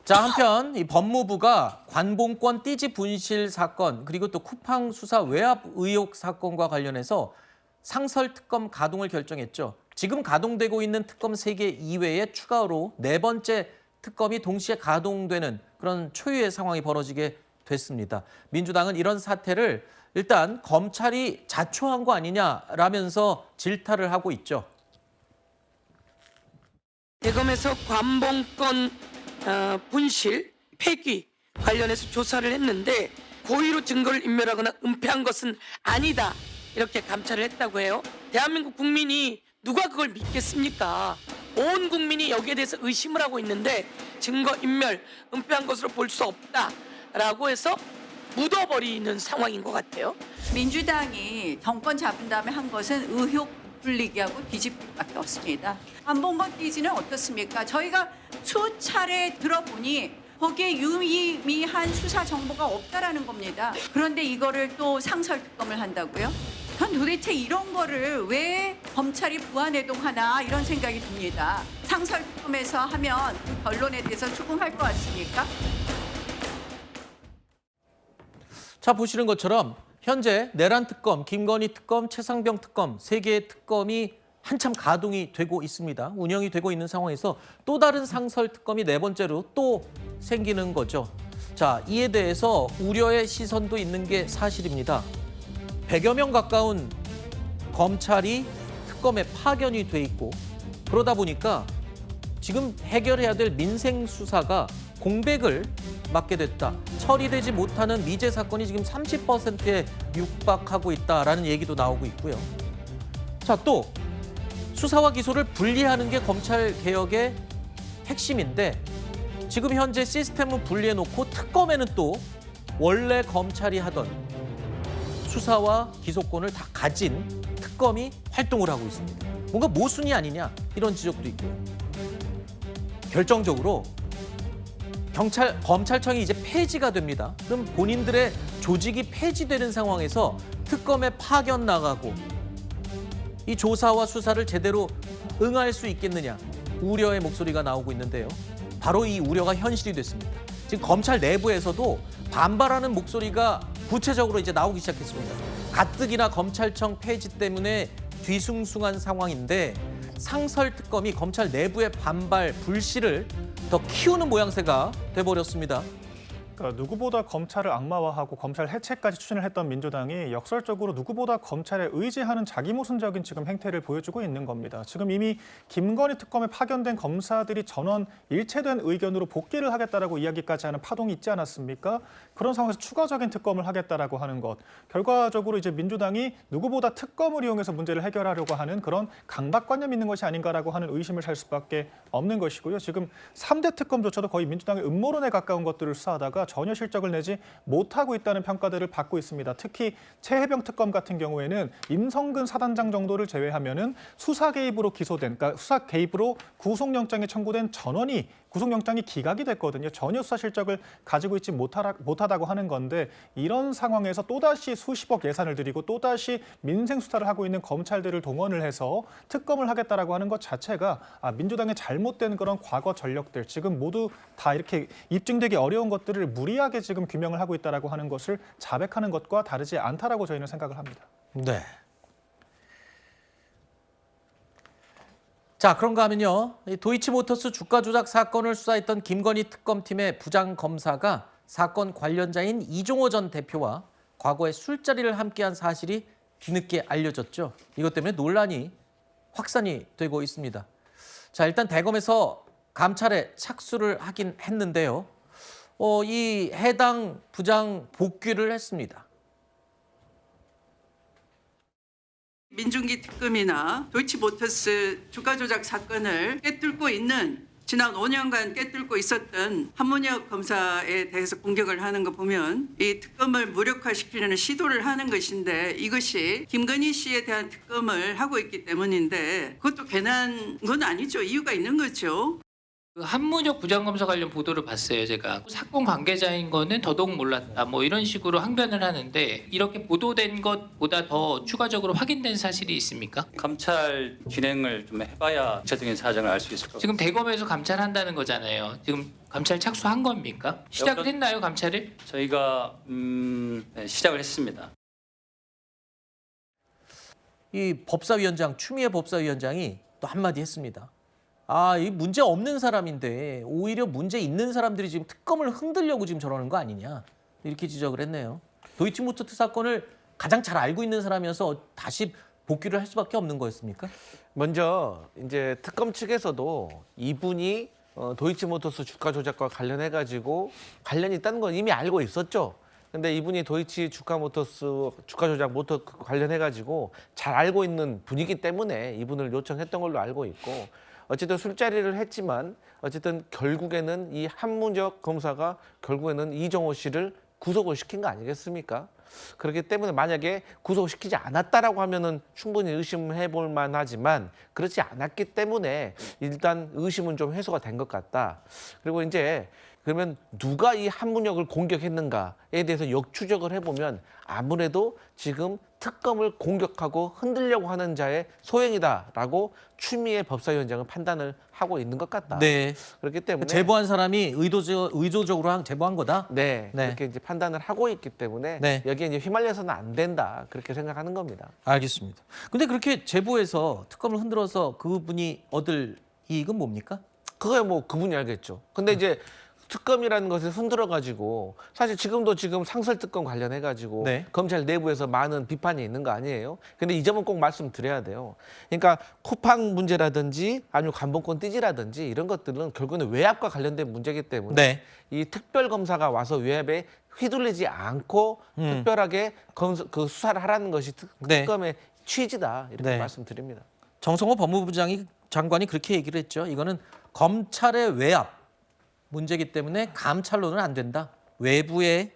자, 한편 이 법무부가 관봉권 띠지 분실 사건 그리고 또 쿠팡 수사 외압 의혹 사건과 관련해서 상설 특검 가동을 결정했죠. 지금 가동되고 있는 특검 3개 이외에 추가로 4번째 특검이 동시에 가동되는 그런 초유의 상황이 벌어지게 됐습니다. 민주당은 이런 사태를 일단 검찰이 자초한 거 아니냐라면서 질타를 하고 있죠. 대검에서 관봉권 분실, 폐기 관련해서 조사를 했는데 고의로 증거를 인멸하거나 은폐한 것은 아니다. 이렇게 감찰을 했다고 해요. 대한민국 국민이 누가 그걸 믿겠습니까? 온 국민이 여기에 대해서 의심을 하고 있는데 증거 인멸, 은폐한 것으로 볼 수 없다라고 해서 묻어버리는 상황인 것 같아요. 민주당이 정권 잡은 다음에 한 것은 의혹 불리기하고 뒤집기밖에 없습니다. 관봉권 띠지는 어떻습니까? 저희가 수차례 들어보니 거기에 유의미한 수사 정보가 없다라는 겁니다. 그런데 이거를 또 상설 특검을 한다고요? 전 도대체 이런 거를 왜 검찰이 부안해동하나 이런 생각이 듭니다. 상설 특검에서 하면 그 결론에 대해서 추궁할 것 같습니까? 자, 보시는 것처럼 현재 내란 특검, 김건희 특검, 최상병 특검 3개의 특검이 한참 가동이 되고 있습니다. 운영이 되고 있는 상황에서 또 다른 상설 특검이 4번째로 또 생기는 거죠. 자, 이에 대해서 우려의 시선도 있는 게 사실입니다. 100여 명 가까운 검찰이 특검에 파견이 돼 있고 그러다 보니까 지금 해결해야 될 민생 수사가 공백을 맞게 됐다. 처리되지 못하는 미제 사건이 지금 30%에 육박하고 있다라는 얘기도 나오고 있고요. 자, 또 수사와 기소를 분리하는 게 검찰 개혁의 핵심인데 지금 현재 시스템을 분리해놓고 특검에는 또 원래 검찰이 하던 수사와 기소권을 다 가진 특검이 활동을 하고 있습니다. 뭔가 모순이 아니냐 이런 지적도 있고요. 결정적으로 검찰청이 이제 폐지가 됩니다. 그럼 본인들의 조직이 폐지되는 상황에서 특검에 파견 나가고 이 조사와 수사를 제대로 응할 수 있겠느냐 우려의 목소리가 나오고 있는데요. 바로 이 우려가 현실이 됐습니다. 지금 검찰 내부에서도 반발하는 목소리가 구체적으로 이제 나오기 시작했습니다. 가뜩이나 검찰청 폐지 때문에 뒤숭숭한 상황인데 상설 특검이 검찰 내부의 반발, 불씨를 더 키우는 모양새가 돼버렸습니다. 그러니까 누구보다 검찰을 악마화하고 검찰 해체까지 추진을 했던 민주당이 역설적으로 누구보다 검찰에 의지하는 자기 모순적인 지금 행태를 보여주고 있는 겁니다. 지금 이미 김건희 특검에 파견된 검사들이 전원 일체된 의견으로 복귀를 하겠다라고 이야기까지 하는 파동이 있지 않았습니까? 그런 상황에서 추가적인 특검을 하겠다라고 하는 것. 결과적으로 이제 민주당이 누구보다 특검을 이용해서 문제를 해결하려고 하는 그런 강박관념이 있는 것이 아닌가라고 하는 의심을 살 수밖에 없는 것이고요. 지금 3대 특검조차도 거의 민주당의 음모론에 가까운 것들을 수사하다가 전혀 실적을 내지 못하고 있다는 평가들을 받고 있습니다. 특히 최혜병 특검 같은 경우에는 임성근 사단장 정도를 제외하면은 수사 개입으로 기소된, 그러니까 수사 개입으로 구속영장이 청구된 전원이 구속영장이 기각이 됐거든요. 전혀 수사 실적을 가지고 있지 못하다고 하는 건데 이런 상황에서 또다시 수십억 예산을 들이고 또다시 민생 수사를 하고 있는 검찰들을 동원을 해서 특검을 하겠다라고 하는 것 자체가 민주당의 잘못된 그런 과거 전력들 지금 모두 다 이렇게 입증되기 어려운 것들을 무리하게 지금 규명을 하고 있다라고 하는 것을 자백하는 것과 다르지 않다라고 저희는 생각을 합니다. 네. 자, 그런가 하면요. 도이치모터스 주가 조작 사건을 수사했던 김건희 특검팀의 부장검사가 사건 관련자인 이종호 전 대표와 과거에 술자리를 함께한 사실이 뒤늦게 알려졌죠. 이것 때문에 논란이 확산이 되고 있습니다. 자, 일단 대검에서 감찰에 착수를 하긴 했는데요. 이 해당 부장 복귀를 했습니다. 민중기 특검이나 도이치모터스 주가 조작 사건을 꿰뚫고 있는 지난 5년간 꿰뚫고 있었던 한문혁 검사에 대해서 공격을 하는 거 보면 이 특검을 무력화시키려는 시도를 하는 것인데 이것이 김건희 씨에 대한 특검을 하고 있기 때문인데 그것도 괜한 건 아니죠. 이유가 있는 거죠. 그 한문혁 부장검사 관련 보도를 봤어요, 제가. 사건 관계자인 거는 더더욱 몰랐다, 뭐 이런 식으로 항변을 하는데 이렇게 보도된 것보다 더 추가적으로 확인된 사실이 있습니까? 감찰 진행을 좀 해봐야 구체적인 사정을 알 수 있을 것 같습니다. 지금 대검에서 감찰한다는 거잖아요. 지금 감찰 착수한 겁니까? 시작을 했나요, 감찰을? 저희가 네, 시작을 했습니다. 이 법사위원장, 추미애 법사위원장이 또 한마디 했습니다. 이 문제 없는 사람인데 오히려 문제 있는 사람들이 지금 특검을 흔들려고 지금 저러는 거 아니냐, 이렇게 지적을 했네요. 도이치모터스 사건을 가장 잘 알고 있는 사람이어서 다시 복귀를 할 수밖에 없는 거였습니까? 먼저 이제 특검 측에서도 이분이 도이치모터스 주가 조작과 관련해 가지고 관련이 있다는 건 이미 알고 있었죠. 근데 이분이 도이치 주가모터스 주가 조작 모터 관련해 가지고 잘 알고 있는 분이기 때문에 이분을 요청했던 걸로 알고 있고, 어쨌든 술자리를 했지만 어쨌든 결국에는 이 한문혁 검사가 결국에는 이정호 씨를 구속을 시킨 거 아니겠습니까? 그렇기 때문에 만약에 구속시키지 않았다라고 하면은 충분히 의심해 볼 만하지만 그렇지 않았기 때문에 일단 의심은 좀 해소가 된 것 같다. 그리고 이제 그러면 누가 이 한문혁을 공격했는가에 대해서 역추적을 해보면 아무래도 지금 특검을 공격하고 흔들려고 하는 자의 소행이다라고 추미애 법사위원장은 판단을 하고 있는 것 같다. 네. 그렇기 때문에 제보한 사람이 의도적으로 제보한 거다? 네, 네. 그렇게 이제 판단을 하고 있기 때문에 네. 여기에 이제 휘말려서는 안 된다, 그렇게 생각하는 겁니다. 알겠습니다. 근데 그렇게 제보해서 특검을 흔들어서 그분이 얻을 이익은 뭡니까? 그거야 뭐 그분이 알겠죠. 근데 이제 특검이라는 것을 흔들어 가지고 사실 지금 상설 특검 관련해 가지고 네. 검찰 내부에서 많은 비판이 있는 거 아니에요. 근데 이 점은 꼭 말씀드려야 돼요. 그러니까 쿠팡 문제라든지 아니면 관봉권 띠지라든지 이런 것들은 결국은 외압과 관련된 문제이기 때문에 네. 이 특별 검사가 와서 외압에 휘둘리지 않고 특별하게 그 수사를 하라는 것이 네. 특검의 취지다, 이렇게 네. 말씀드립니다. 정성호 법무부 장관이 그렇게 얘기를 했죠. 이거는 검찰의 외압 문제이기 때문에 감찰로는 안 된다. 외부에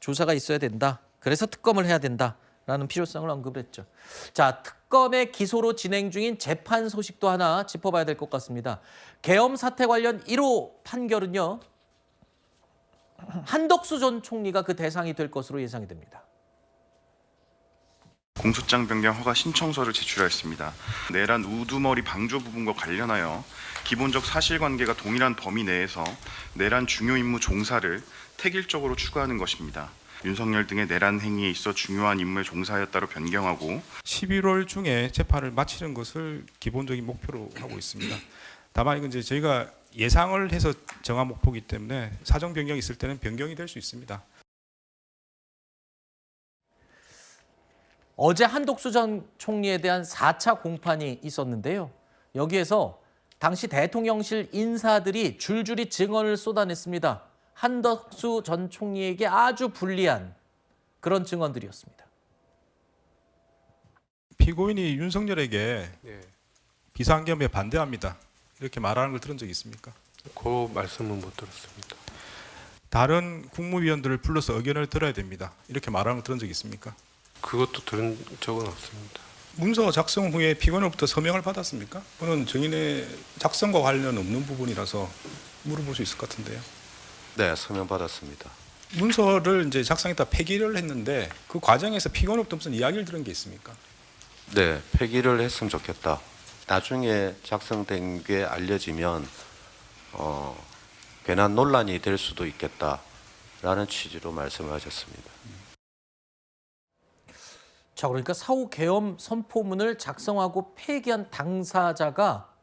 조사가 있어야 된다. 그래서 특검을 해야 된다라는 필요성을 언급을 했죠. 자, 특검의 기소로 진행 중인 재판 소식도 하나 짚어봐야 될 것 같습니다. 계엄 사태 관련 1호 판결은요, 한덕수 전 총리가 그 대상이 될 것으로 예상이 됩니다. 공소장 변경 허가 신청서를 제출하였습니다. 내란 우두머리 방조 부분과 관련하여 기본적 사실관계가 동일한 범위 내에서 내란 중요 임무 종사를 택일적으로 추구하는 것입니다. 윤석열 등의 내란 행위에 있어 중요한 임무에 종사하였다로 변경하고 11월 중에 재판을 마치는 것을 기본적인 목표로 하고 있습니다. 다만 이건 이제 저희가 예상을 해서 정한 목표이기 때문에 사정 변경이 있을 때는 변경이 될 수 있습니다. 어제 한덕수 전 총리에 대한 4차 공판이 있었는데요. 여기에서 당시 대통령실 인사들이 줄줄이 증언을 쏟아냈습니다. 한덕수 전 총리에게 아주 불리한 그런 증언들이었습니다. 피고인이 윤석열에게 비상계엄에 반대합니다, 이렇게 말하는 걸 들은 적이 있습니까? 그 말씀은 못 들었습니다. 다른 국무위원들을 불러서 의견을 들어야 됩니다, 이렇게 말하는 걸 들은 적이 있습니까? 그것도 들은 적은 없습니다. 문서 작성 후에 피고인으로부터 서명을 받았습니까? 그는 증인의 작성과 관련 없는 부분이라서 물어볼 수 있을 것 같은데요. 네, 서명 받았습니다. 문서를 이제 작성했다 폐기를 했는데 그 과정에서 피고인으로부터 무슨 이야기를 들은 게 있습니까? 네, 폐기를 했으면 좋겠다. 나중에 작성된 게 알려지면 괜한 논란이 될 수도 있겠다라는 취지로 말씀을 하셨습니다. 자, 그러니까 사후 계엄 선포문을 작성하고 폐기한 당사자가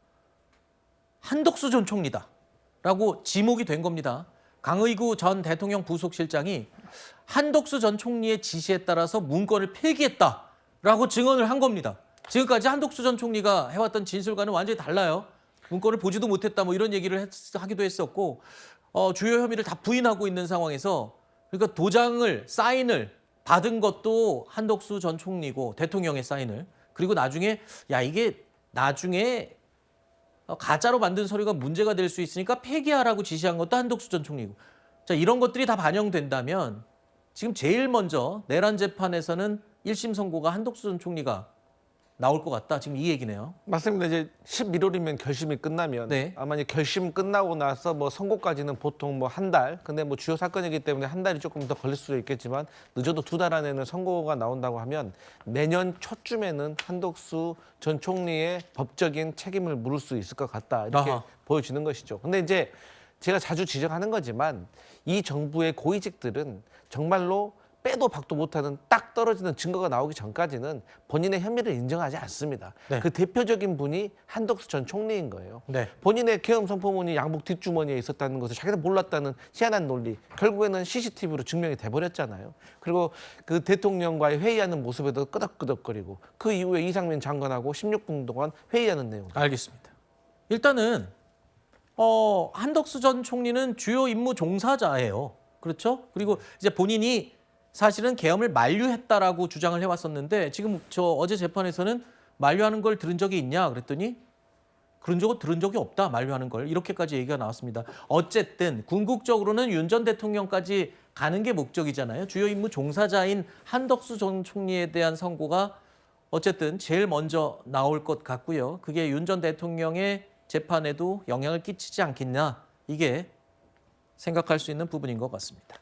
한덕수 전 총리다라고 지목이 된 겁니다. 강의구 전 대통령 부속실장이 한덕수 전 총리의 지시에 따라서 문건을 폐기했다라고 증언을 한 겁니다. 지금까지 한덕수 전 총리가 해왔던 진술과는 완전히 달라요. 문건을 보지도 못했다, 뭐 이런 얘기를 하기도 했었고, 주요 혐의를 다 부인하고 있는 상황에서, 그러니까 도장을, 사인을 받은 것도 한덕수 전 총리고, 대통령의 사인을. 그리고 나중에 이게 나중에 가짜로 만든 서류가 문제가 될 수 있으니까 폐기하라고 지시한 것도 한덕수 전 총리고. 자, 이런 것들이 다 반영된다면 지금 제일 먼저 내란 재판에서는 1심 선고가 한덕수 전 총리가 나올 것 같다. 지금 이 얘기네요. 맞습니다. 이제 11월이면 결심이 끝나면 네. 아마 이제 결심 끝나고 나서 뭐 선고까지는 보통 뭐 한 달. 근데 뭐 주요 사건이기 때문에 한 달이 조금 더 걸릴 수도 있겠지만 늦어도 2달 안에는 선고가 나온다고 하면 내년 초쯤에는 한덕수 전 총리의 법적인 책임을 물을 수 있을 것 같다. 이렇게 아하. 보여지는 것이죠. 근데 이제 제가 자주 지적하는 거지만 이 정부의 고위직들은 정말로 빼도 박도 못하는 딱 떨어지는 증거가 나오기 전까지는 본인의 혐의를 인정하지 않습니다. 네. 그 대표적인 분이 한덕수 전 총리인 거예요. 네. 본인의 계엄 선포문이 양복 뒷주머니에 있었다는 것을 자기는 몰랐다는 희한한 논리. 결국에는 CCTV로 증명이 돼버렸잖아요. 그리고 그 대통령과의 회의하는 모습에도 끄덕끄덕거리고 그 이후에 이상민 장관하고 16분 동안 회의하는 내용. 알겠습니다. 일단은 한덕수 전 총리는 주요 임무 종사자예요. 그렇죠? 그리고 이제 본인이 사실은 계엄을 만류했다라고 주장을 해왔었는데 지금 어제 재판에서는 만류하는 걸 들은 적이 있냐 그랬더니 들은 적이 없다 만류하는 걸 이렇게까지 얘기가 나왔습니다. 어쨌든 궁극적으로는 윤 전 대통령까지 가는 게 목적이잖아요. 주요 임무 종사자인 한덕수 전 총리에 대한 선고가 어쨌든 제일 먼저 나올 것 같고요. 그게 윤 전 대통령의 재판에도 영향을 끼치지 않겠냐 이게 생각할 수 있는 부분인 것 같습니다.